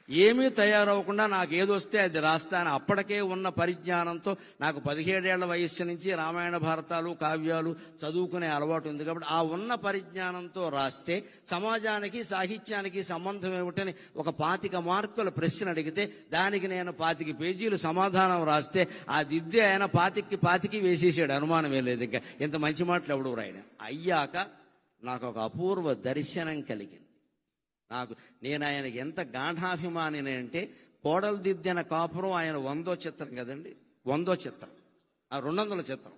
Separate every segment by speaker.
Speaker 1: ఏమీ తయారవకుండా నాకు ఏదొస్తే అది రాస్తాను. అప్పటికే ఉన్న పరిజ్ఞానంతో నాకు 17 ఏళ్ల వయస్సు నుంచి రామాయణ భారతాలు కావ్యాలు చదువుకునే అలవాటు ఉంది కాబట్టి ఆ ఉన్న పరిజ్ఞానంతో రాస్తే సమాజానికి సాహిత్యానికి సంబంధం ఏమిటని ఒక 25 మార్కుల ప్రశ్న అడిగితే దానికి నేను 25 పేజీలు సమాధానం రాస్తే ఆ దిద్దే ఆయన 25 వేసేసాడు. అనుమానమే లేదు. ఇంకా ఇంత మంచి మాటలు ఎవడు రాయన. అయ్యాక నాకు ఒక అపూర్వ దర్శనం కలిగింది. నేను ఆయనకి ఎంత గాఢాభిమానిని అంటే, కోడలు దిద్దిన కాపురం ఆయన 100వ చిత్రం కదండి, 100వ చిత్రం, 200ల చిత్రం.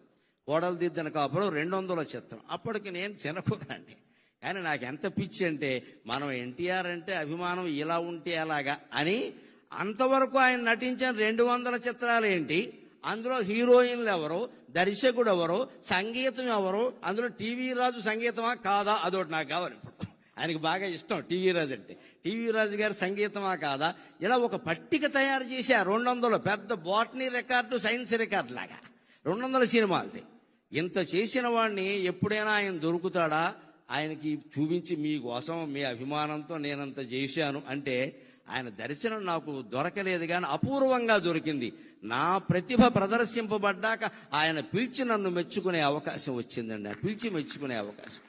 Speaker 1: కోడలు దిద్దిన కాపురం 200ల చిత్రం. అప్పటికి నేను చిన్నకురాండి. కానీ నాకు ఎంత పిచ్చి అంటే, మనం ఎన్టీఆర్ అంటే అభిమానం ఇలా ఉంటే అలాగా అని. అంతవరకు ఆయన నటించిన 200 చిత్రాలు ఏంటి, అందులో హీరోయిన్లు ఎవరు, దర్శకుడు ఎవరు, సంగీతం ఎవరు, అందులో టీవీ రాజు సంగీతమా కాదా, అదొకటి నాకు కావాలి. ఇప్పుడు ఆయనకు బాగా ఇష్టం టీవీ రాజు అంటే. టీవీ రాజు గారి సంగీతమా కాదా, ఇలా ఒక పట్టిక తయారు చేసి ఆ 200 పెద్ద బాటనీ రికార్డు, సైన్స్ రికార్డు లాగా 200 సినిమాలది. ఇంత చేసిన వాడిని ఎప్పుడైనా ఆయన దొరుకుతాడా, ఆయనకి చూపించి మీకోసం మీ అభిమానంతో నేనంత చేశాను అంటే ఆయన దర్శనం నాకు దొరకలేదు. కానీ అపూర్వంగా దొరికింది. నా ప్రతిభ ప్రదర్శింపబడ్డాక ఆయన పిలిచి నన్ను మెచ్చుకునే అవకాశం వచ్చిందండి. పిలిచి మెచ్చుకునే అవకాశం.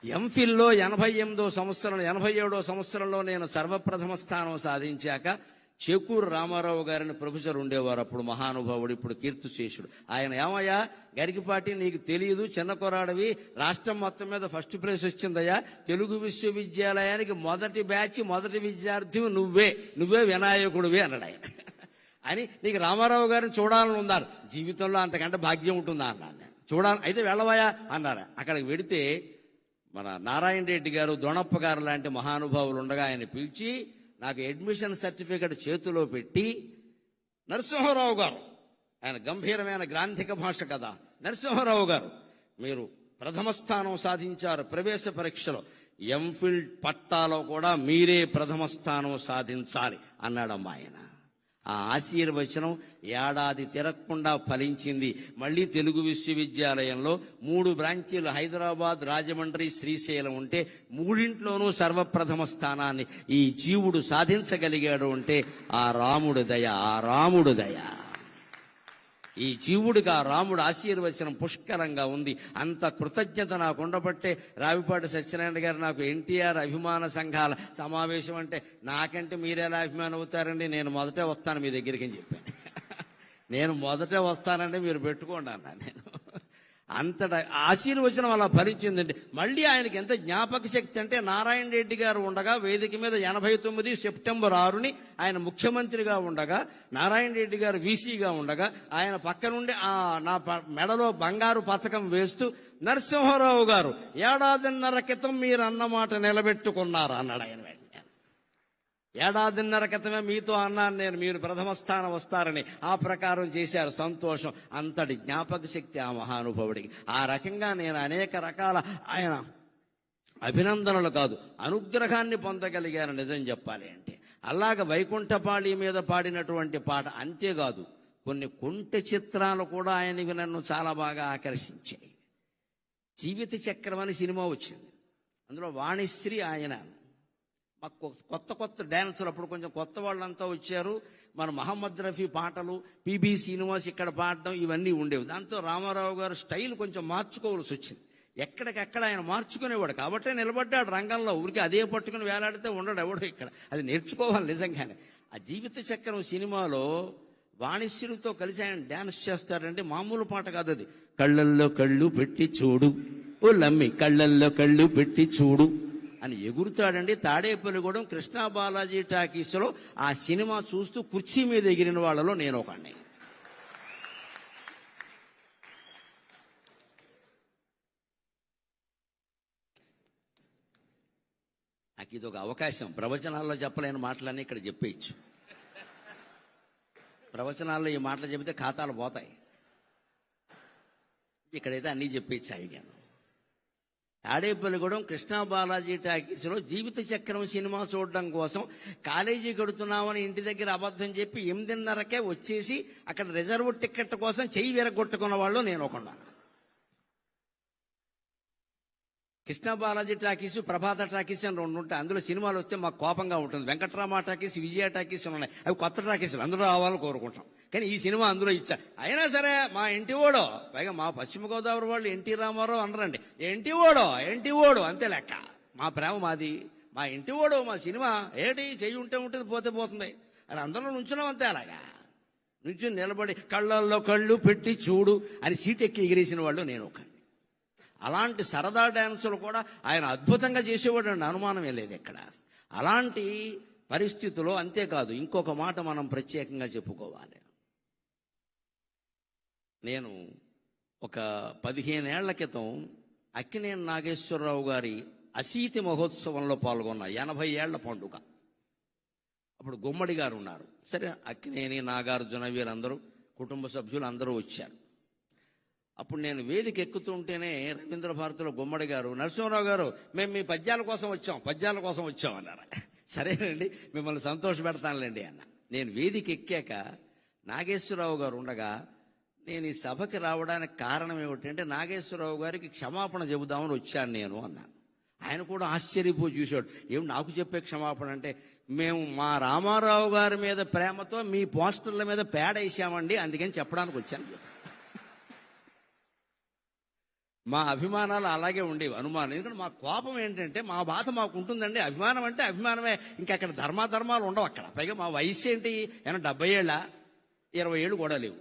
Speaker 1: ఎంఫిల్లో 87వ సంవత్సరంలో నేను సర్వప్రథమ స్థానం సాధించాక చేకూరు రామారావు గారిని ప్రొఫెసర్ ఉండేవారు. అప్పుడు మహానుభావుడు, ఇప్పుడు కీర్తిశేషుడు. ఆయన, ఏమయ్యా గరికిపాటి, నీకు తెలియదు, చిన్న కొరాడవి, రాష్ట్రం మొత్తం మీద ఫస్ట్ ప్రైజ్ వచ్చిందయ్యా, తెలుగు విశ్వవిద్యాలయానికి మొదటి బ్యాచ్ మొదటి విద్యార్థి నువ్వే వినాయకుడివి అన్నాడు ఆయన. అని నీకు రామారావు గారిని చూడాలని ఉన్నారు, జీవితంలో అంతకంటే భాగ్యం ఉంటుందా అన్నాను. చూడాలి, అయితే వెళ్ళవయా అన్నారు. అక్కడికి వెడితే మన నారాయణ రెడ్డి గారు, దొణప్ప గారు లాంటి మహానుభావులు ఉండగా ఆయన పిలిచి నాకు అడ్మిషన్ సర్టిఫికెట్ చేతిలో పెట్టి, నరసింహారావు గారు, ఆయన గంభీరమైన గ్రాంధిక భాష కదా, నరసింహారావు గారు మీరు ప్రథమ స్థానం సాధించారు ప్రవేశ పరీక్షలో, ఎంఫిల్ పట్టాలో కూడా మీరే ప్రథమ స్థానం సాధించాలి అన్నాడమ్మా ఆయన. ఆ ఆశీర్వచనం ఏడాది తిరగకుండా ఫలించింది. మళ్ళీ తెలుగు విశ్వవిద్యాలయంలో 3 బ్రాంచీలు, హైదరాబాద్, రాజమండ్రి, శ్రీశైలం ఉంటే 3ంట్లోనూ సర్వప్రథమ స్థానాన్ని ఈ జీవుడు సాధించగలిగాడు అంటే ఆ రాముడు దయ. ఈ జీవుడికి ఆ రాముడు ఆశీర్వచనం పుష్కలంగా ఉంది. అంత కృతజ్ఞత నాకు ఉండబట్టే రావిపాటి సత్యనారాయణ గారు నాకు ఎన్టీఆర్ అభిమాన సంఘాల సమావేశం అంటే, నాకంటే మీరెలా అభిమానం అవుతారండి, నేను మొదటే వస్తాను మీ దగ్గరికి అని చెప్పాను. నేను మొదటే వస్తానంటే మీరు పెట్టుకోండి అన్నా నేను. అంతటా ఆశీర్వచనం అలా ఫలించిందండి. మళ్ళీ ఆయనకి ఎంత జ్ఞాపక శక్తి అంటే, నారాయణ రెడ్డి గారు ఉండగా వేదిక మీద 89 సెప్టెంబర్ 6ని ఆయన ముఖ్యమంత్రిగా ఉండగా, నారాయణ రెడ్డి గారు వీసీగా ఉండగా, ఆయన పక్క నుండి నా మెడలో బంగారు పథకం వేస్తూ, నరసింహారావు గారు 1.5 క్రితం మీరు అన్నమాట నిలబెట్టుకున్నారు అన్నాడు ఆయన. 1.5 క్రితమే మీతో అన్నాను నేను, మీరు ప్రథమ స్థానం వస్తారని. ఆ ప్రకారం చేశారు. సంతోషం. అంతటి జ్ఞాపక శక్తి ఆ మహానుభావుడికి. ఆ రకంగా నేను అనేక రకాల ఆయన అభినందనలు కాదు, అనుగ్రహాన్ని పొందగలిగాను నిజం చెప్పాలి అంటే. అలాగ వైకుంఠపాళి మీద పాడినటువంటి పాట అంతేకాదు, కొన్ని కొంటె చిత్రాలు కూడా ఆయనకి నన్ను చాలా బాగా ఆకర్షించాయి. జీవిత చక్రం అని సినిమా వచ్చింది. అందులో వాణిశ్రీ ఆయన. మాకు కొత్త డ్యాన్సులు, అప్పుడు కొంచెం కొత్త వాళ్ళంతా వచ్చారు. మన మహమ్మద్ రఫీ పాటలు, పిబి శ్రీనివాస్ ఇక్కడ పాడడం, ఇవన్నీ ఉండేవి. దాంతో రామారావు గారు స్టైల్ కొంచెం మార్చుకోవాల్సి వచ్చింది. ఎక్కడికక్కడ ఆయన మార్చుకునేవాడు కాబట్టే నిలబడ్డాడు రంగంలో. ఊరికి అదే పట్టుకుని వేలాడితే ఉండడు ఎవడో ఇక్కడ. అది నేర్చుకోవాలి నిజంగానే. ఆ జీవిత చక్రం సినిమాలో వాణిశ్రీతో కలిసి ఆయన డ్యాన్స్ చేస్తాడంటే మామూలు పాట కాదు అది. కళ్ళల్లో కళ్ళు పెట్టి చూడు ఓ లమ్మి, కళ్ళల్లో కళ్ళు పెట్టి చూడు అని ఎగురుతాడండి. తాడేపల్లిగూడెం కృష్ణా బాలాజీ టాకీస్లో ఆ సినిమా చూస్తూ కుర్చీ మీద ఎగిరిన వాళ్ళలో నేను ఒకడిని. నాకు ఇది ఒక అవకాశం. ప్రవచనాల్లో చెప్పలేని మాటలన్నీ ఇక్కడ చెప్పేయచ్చు. ప్రవచనాల్లో ఈ మాటలు చెబితే ఖాతాలు పోతాయి. ఇక్కడైతే అన్నీ చెప్పేయచ్చు అయ్యాను. తాడేపల్లిగూడెం కృష్ణా బాలాజీ టాకీస్లో జీవిత చక్రం సినిమా చూడడం కోసం కాలేజీ కడుతున్నామని ఇంటి దగ్గర అబద్ధం చెప్పి 8:30కే వచ్చేసి అక్కడ రిజర్వ్ టికెట్ కోసం చెయ్యి విరగొట్టుకున్న వాళ్ళు నేను ఒకన్నాను. కృష్ణ బాలాజీ టాకీస్, ప్రభాత టాకీస్ అని 2 ఉంటాయి. అందులో సినిమాలు వస్తే మాకు కోపంగా ఉంటుంది. వెంకట్రామ టాకీస్, విజయ టాకీస్ ఉన్నాయి. అవి కొత్త టాకీసులు, అందులో రావాలని కోరుకుంటాం. కానీ ఈ సినిమా అందులో ఇచ్చా. అయినా సరే మా ఇంటి ఓడో, పైగా మా పశ్చిమ గోదావరి వాళ్ళు ఎన్టీ రామారావు అనరండి, ఎన్టీ ఓడో అంతే లెక్క. మా ప్రేమ మాది, మా ఇంటి ఓడో మా సినిమా. ఏంటి చెయ్యి ఉంటే ఉంటుంది, పోతే పోతుంది అని అందరం నుంచున్నాం అంతే. అలాగా నుంచి నిలబడి కళ్ళల్లో కళ్ళు పెట్టి చూడు అని సీటెక్కి ఎగిరేసిన వాళ్ళు నేను ఒక. అలాంటి సరదా డ్యాన్సులు కూడా ఆయన అద్భుతంగా చేసేవాడు అండి, అనుమానమే లేదు ఎక్కడ. అలాంటి పరిస్థితుల్లో అంతేకాదు, ఇంకొక మాట మనం ప్రత్యేకంగా చెప్పుకోవాలి. నేను ఒక 15 ఏళ్ల క్రితం అక్కినేని నాగేశ్వరరావు గారి అశీతి మహోత్సవంలో పాల్గొన్న 80 ఏళ్ల పండుగ. అప్పుడు గుమ్మడి గారు ఉన్నారు. సరే, అక్కినేని, నాగార్జున వీరందరూ కుటుంబ సభ్యులు అందరూ వచ్చారు. అప్పుడు నేను వేదిక ఎక్కుతుంటేనే రవీంద్ర భారతిలో గుమ్మడి గారు, నరసింహరావు గారు, మేము మీ పద్యాల కోసం వచ్చాం అన్నారు. సరేనండి, మిమ్మల్ని సంతోష పెడతానులేండి అన్న. నేను వేదిక ఎక్కాక నాగేశ్వరరావు గారు ఉండగా, నేను ఈ సభకి రావడానికి కారణం ఏమిటంటే నాగేశ్వరరావు గారికి క్షమాపణ చెబుదామని వచ్చాను నేను అన్నాను. ఆయన కూడా ఆశ్చర్యపోయి చూశాడు. ఏం నాకు చెప్పే క్షమాపణ అంటే, మేము మా రామారావు గారి మీద ప్రేమతో మీ పోస్టర్ల మీద పేడ వేసామండి, అందుకని చెప్పడానికి వచ్చాను. మా అభిమానాలు అలాగే ఉండేవి, అనుమానం. ఎందుకంటే మా కోపం ఏంటంటే, మా బాధ మాకు ఉంటుందండి. అభిమానం అంటే అభిమానమే, ఇంకా అక్కడ ధర్మాధర్మాలు ఉండవు అక్కడ. పైగా మా వయసు ఏంటి, ఏమన్నా 70 ఏళ్ళ, 20 ఏళ్ళు కూడా లేవు.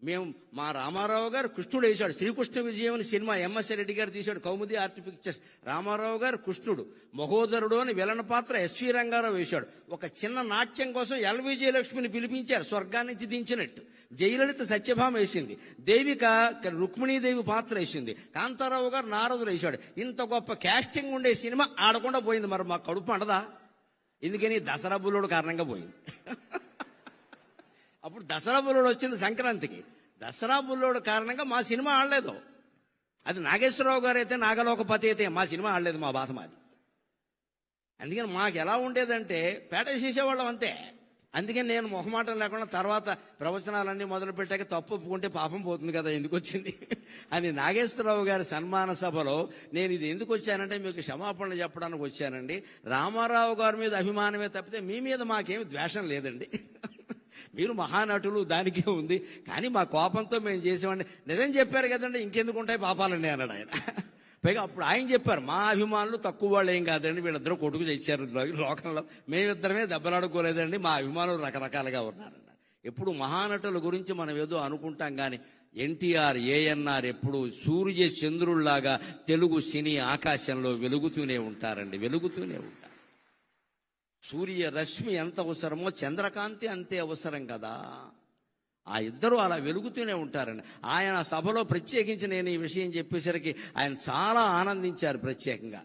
Speaker 1: మేము మా రామారావు గారు కృష్ణుడు వేశాడు. శ్రీకృష్ణ విజయం అని సినిమా ఎంఎస్ రెడ్డి గారు తీశాడు, కౌముది ఆర్ట్ పిక్చర్స్. రామారావు గారు కృష్ణుడు, మహోదరుడు అని విలన్ పాత్ర ఎస్వి రంగారావు వేశాడు. ఒక చిన్న నాట్యం కోసం ఎల్వి జయలక్ష్మిని పిలిపించారు, స్వర్గాన్ని నుంచి దించినట్టు. జయలలిత సత్యభామ వేసింది, దేవిక రుక్మిణీదేవి పాత్ర వేసింది, కాంతారావు గారు నారదుడు వేశాడు. ఇంత గొప్ప క్యాస్టింగ్ ఉండే సినిమా ఆడకుండా పోయింది. మరి మా కడుపు అంటదా? ఎందుకని? దసరా బుల్లుడు కారణంగా పోయింది. అప్పుడు దసరా బుల్లోడు వచ్చింది సంక్రాంతికి. దసరా బుల్లోడు కారణంగా మా సినిమా ఆడలేదు. అది నాగేశ్వరరావు గారు అయితే, నాగలోకపతి అయితే మా సినిమా ఆడలేదు. మా బాధ మాది. అందుకని మాకు ఎలా ఉండేదంటే పేట చేసేవాళ్ళం అంతే. అందుకని నేను మొహమాటం లేకుండా తర్వాత ప్రవచనాలన్నీ మొదలు పెట్టాక తప్పు ఒప్పుకుంటే పాపం పోతుంది కదా, ఎందుకు వచ్చింది అని నాగేశ్వరరావు గారి సన్మాన సభలో నేను ఇది ఎందుకు వచ్చానంటే మీకు క్షమాపణలు చెప్పడానికి వచ్చానండి. రామారావు గారి మీద అభిమానమే తప్పితే మీ మీద మాకేమి ద్వేషం లేదండి. మీరు మహానటులు, దానికే ఉంది. కానీ మా కోపంతో మేము చేసామండి. నిజం చెప్పారు కదండి, ఇంకెందుకు ఉంటాయి పాపాలండి అన్నాడు ఆయన. పైగా అప్పుడు ఆయన చెప్పారు, మా అభిమానులు తక్కువ వాళ్ళు ఏం కాదండి, వీళ్ళిద్దరూ కొట్టుకు తెచ్చారు లోకంలో, మేమిద్దరమే దెబ్బలాడుకోలేదండి, మా అభిమానులు రకరకాలుగా ఉన్నారన్నారు. ఎప్పుడు మహానటుల గురించి మనం ఏదో అనుకుంటాం కానీ ఎన్టీఆర్, ఏఎన్ఆర్ ఎప్పుడు సూర్య చంద్రుల్లాగా తెలుగు సినీ ఆకాశంలో వెలుగుతూనే ఉంటారండి, వెలుగుతూనే ఉంటారు. సూర్య రశ్మి ఎంత అవసరమో చంద్రకాంతి అంతే అవసరం కదా. ఆ ఇద్దరు అలా వెలుగుతూనే ఉంటారండి. ఆయన సభలో ప్రత్యేకించి నేను ఈ విషయం చెప్పేసరికి ఆయన చాలా ఆనందించారు ప్రత్యేకంగా.